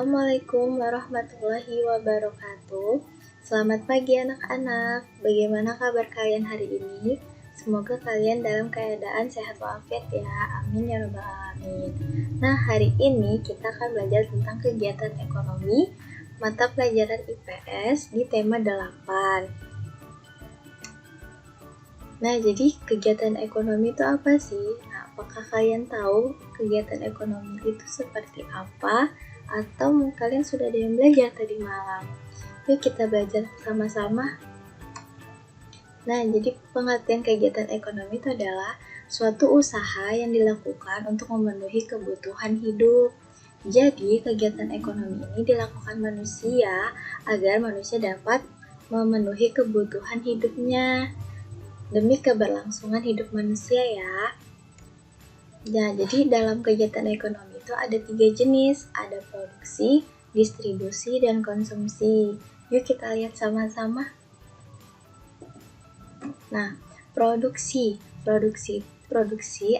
Assalamualaikum warahmatullahi wabarakatuh. Selamat pagi anak-anak. Bagaimana kabar kalian hari ini? Semoga kalian dalam keadaan sehat walafiat ya. Amin ya rabbal alamin. Nah, hari ini kita akan belajar tentang kegiatan ekonomi mata pelajaran IPS di tema 8. Nah, jadi kegiatan ekonomi itu apa sih? Nah, apakah kalian tahu kegiatan ekonomi itu seperti apa? Atau kalian sudah ada yang belajar tadi malam? Yuk kita belajar sama-sama. Nah, jadi pengertian kegiatan ekonomi itu adalah suatu usaha yang dilakukan untuk memenuhi kebutuhan hidup. Jadi, kegiatan ekonomi ini dilakukan manusia agar manusia dapat memenuhi kebutuhan hidupnya demi keberlangsungan hidup manusia ya. Nah, jadi dalam kegiatan ekonomi itu ada 3 jenis, ada produksi, distribusi, dan konsumsi. Yuk kita lihat sama-sama. Nah, produksi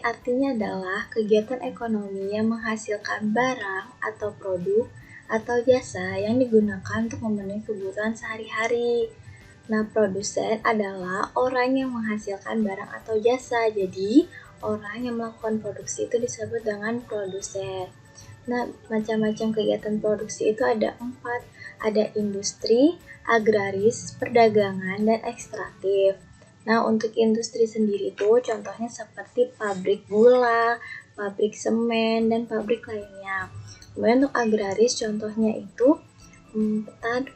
artinya adalah kegiatan ekonomi yang menghasilkan barang atau produk atau jasa yang digunakan untuk memenuhi kebutuhan sehari-hari. Nah, produsen adalah orang yang menghasilkan barang atau jasa. Jadi, orang yang melakukan produksi itu disebut dengan produsen. Nah, macam-macam kegiatan produksi itu ada 4. Ada industri, agraris, perdagangan, dan ekstraktif. Nah, untuk industri sendiri itu contohnya seperti pabrik gula, pabrik semen, dan pabrik lainnya. Kemudian untuk agraris contohnya itu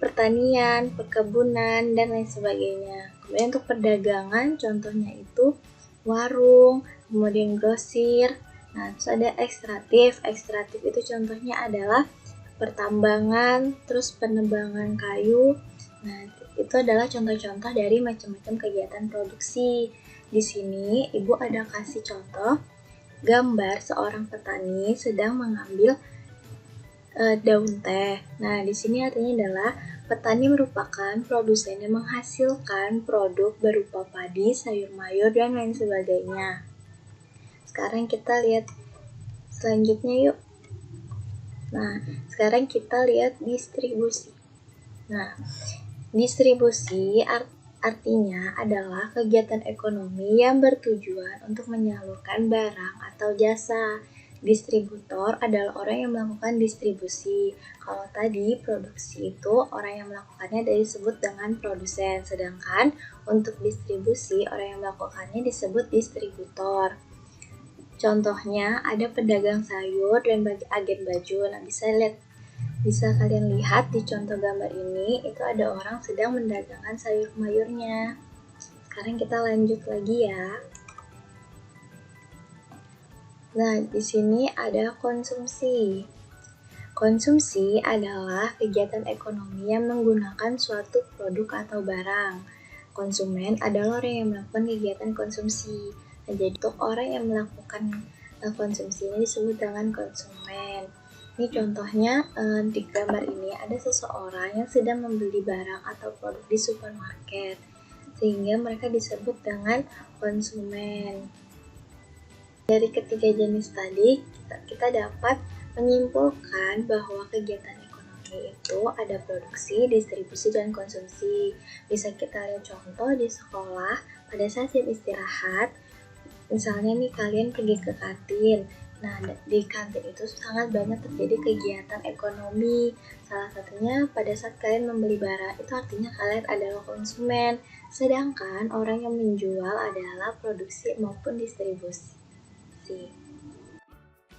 pertanian, perkebunan, dan lain sebagainya. Kemudian untuk perdagangan contohnya itu warung, kemudian grosir. Nah, terus ada ekstraktif itu contohnya adalah pertambangan, terus penebangan kayu. Nah, itu adalah contoh-contoh dari macam-macam kegiatan produksi. Di sini Ibu ada kasih contoh gambar seorang petani sedang mengambil daun teh. Nah, di sini artinya adalah petani merupakan produsen yang menghasilkan produk berupa padi, sayur mayur, dan lain sebagainya. Sekarang kita lihat selanjutnya yuk. Nah, sekarang kita lihat distribusi. Nah, distribusi artinya adalah kegiatan ekonomi yang bertujuan untuk menyalurkan barang atau jasa. Distributor adalah orang yang melakukan distribusi. Kalau tadi produksi itu orang yang melakukannya disebut dengan produsen, sedangkan untuk distribusi orang yang melakukannya disebut distributor. Contohnya ada pedagang sayur dan agen baju. Nah, bisa kalian lihat di contoh gambar ini, itu ada orang sedang mendagangkan sayur mayurnya. Sekarang kita lanjut lagi ya. Nah, di sini ada konsumsi. Konsumsi adalah kegiatan ekonomi yang menggunakan suatu produk atau barang. Konsumen adalah orang yang melakukan kegiatan konsumsi. Nah, jadi untuk orang yang melakukan konsumsi ini disebut dengan konsumen. Ini contohnya di gambar ini ada seseorang yang sedang membeli barang atau produk di supermarket, sehingga mereka disebut dengan konsumen. Dari ketiga jenis tadi, kita dapat menyimpulkan bahwa kegiatan ekonomi itu ada produksi, distribusi, dan konsumsi. Bisa kita lihat contoh di sekolah pada saat jam istirahat. Misalnya nih kalian pergi ke kantin. Nah, di kantin itu sangat banyak terjadi kegiatan ekonomi. Salah satunya pada saat kalian membeli barang, itu artinya kalian adalah konsumen. Sedangkan orang yang menjual adalah produksi maupun distribusi.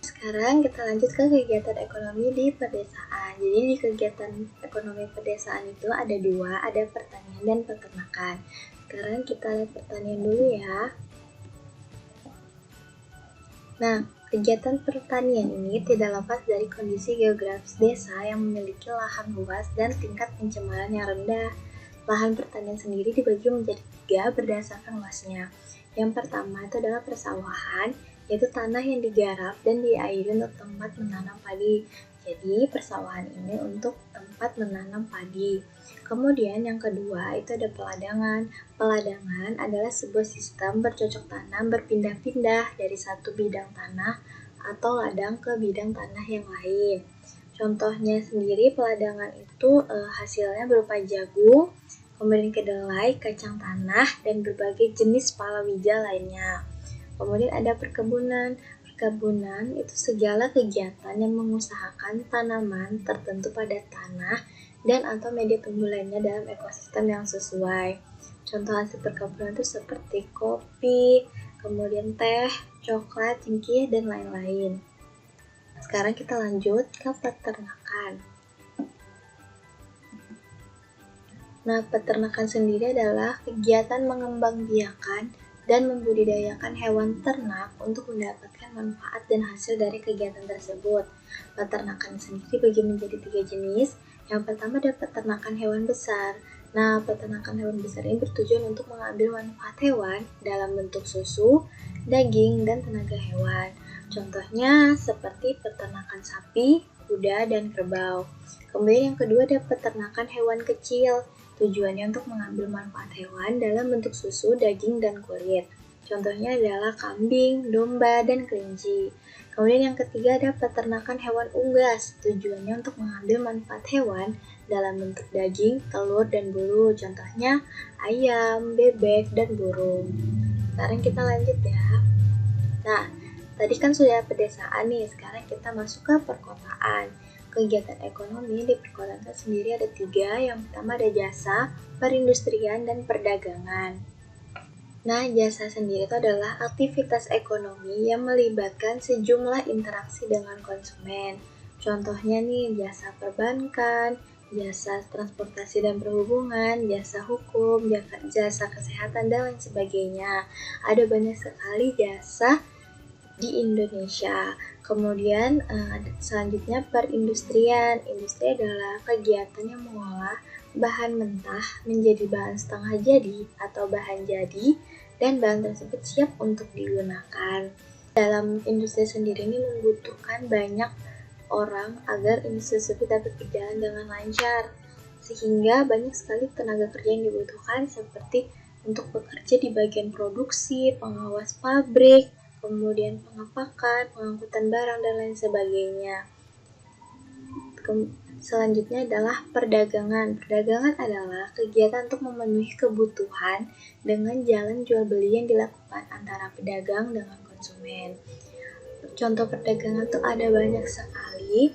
Sekarang kita lanjut ke kegiatan ekonomi di pedesaan. Jadi di kegiatan ekonomi pedesaan itu ada 2, ada pertanian dan peternakan. Sekarang kita lihat pertanian dulu ya. Nah, kegiatan pertanian ini tidak lepas dari kondisi geografis desa yang memiliki lahan luas dan tingkat pencemaran yang rendah. Lahan pertanian sendiri dibagi menjadi 3 berdasarkan luasnya. Yang pertama itu adalah persawahan, yaitu tanah yang digarap dan diairi untuk tempat menanam padi. Jadi persawahan ini untuk tempat menanam padi. Kemudian yang kedua itu ada peladangan. Peladangan adalah sebuah sistem bercocok tanam berpindah-pindah dari satu bidang tanah atau ladang ke bidang tanah yang lain. Contohnya sendiri peladangan itu hasilnya berupa jagung, kemudian kedelai, kacang tanah, dan berbagai jenis palawija lainnya. Kemudian ada perkebunan. Perkebunan itu segala kegiatan yang mengusahakan tanaman tertentu pada tanah dan atau media tumbuh lainnya dalam ekosistem yang sesuai. Contoh hasil perkebunan itu seperti kopi, kemudian teh, coklat, cengkeh, dan lain-lain. Sekarang kita lanjut ke peternakan. Nah, peternakan sendiri adalah kegiatan mengembangbiakan dan membudidayakan hewan ternak untuk mendapatkan manfaat dan hasil dari kegiatan tersebut. Peternakan sendiri bagi menjadi 3 jenis. Yang pertama ada peternakan hewan besar. Nah, peternakan hewan besar ini bertujuan untuk mengambil manfaat hewan dalam bentuk susu, daging, dan tenaga hewan. Contohnya seperti peternakan sapi, kuda, dan kerbau. Kemudian yang kedua ada peternakan hewan kecil. Tujuannya untuk mengambil manfaat hewan dalam bentuk susu, daging, dan kulit. Contohnya adalah kambing, domba, dan kelinci. Kemudian yang ketiga ada peternakan hewan unggas. Tujuannya untuk mengambil manfaat hewan dalam bentuk daging, telur, dan bulu. Contohnya ayam, bebek, dan burung. Sekarang kita lanjut ya. Nah, tadi kan sudah pedesaan nih, sekarang kita masuk ke perkotaan. Kegiatan ekonomi di perkotaan sendiri ada 3. Yang pertama ada jasa, perindustrian, dan perdagangan. Nah, jasa sendiri itu adalah aktivitas ekonomi yang melibatkan sejumlah interaksi dengan konsumen. Contohnya nih, jasa perbankan, jasa transportasi dan perhubungan, jasa hukum, jasa kesehatan, dan lain sebagainya. Ada banyak sekali jasa di Indonesia. Kemudian selanjutnya perindustrian. Industri adalah kegiatan yang mengolah bahan mentah menjadi bahan setengah jadi atau bahan jadi dan bahan tersebut siap untuk digunakan. Dalam industri sendiri ini membutuhkan banyak orang agar industri tersebut dapat berjalan dengan lancar, sehingga banyak sekali tenaga kerja yang dibutuhkan seperti untuk bekerja di bagian produksi, pengawas pabrik, kemudian pengepakan, pengangkutan barang, dan lain sebagainya. Selanjutnya adalah perdagangan. Perdagangan adalah kegiatan untuk memenuhi kebutuhan dengan jalan jual beli yang dilakukan antara pedagang dengan konsumen. Contoh perdagangan itu ada banyak sekali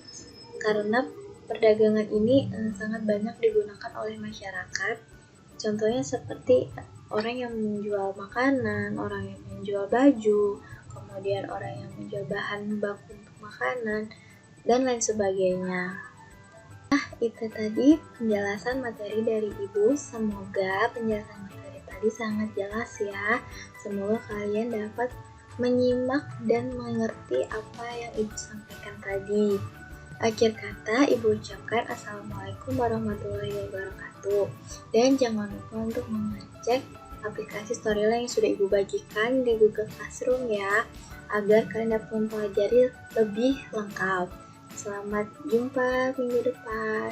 karena perdagangan ini sangat banyak digunakan oleh masyarakat. Contohnya seperti orang yang menjual makanan, orang yang menjual baju, kemudian orang yang menjual bahan baku untuk makanan, dan lain sebagainya. Nah, itu tadi penjelasan materi dari Ibu. Semoga penjelasan materi tadi sangat jelas ya. Semoga kalian dapat menyimak dan mengerti apa yang Ibu sampaikan tadi. Akhir kata, Ibu ucapkan Assalamualaikum warahmatullahi wabarakatuh. Dan jangan lupa untuk mengecek aplikasi Storyline yang sudah Ibu bagikan di Google Classroom ya, agar kalian dapat mempelajari lebih lengkap. Selamat jumpa minggu depan.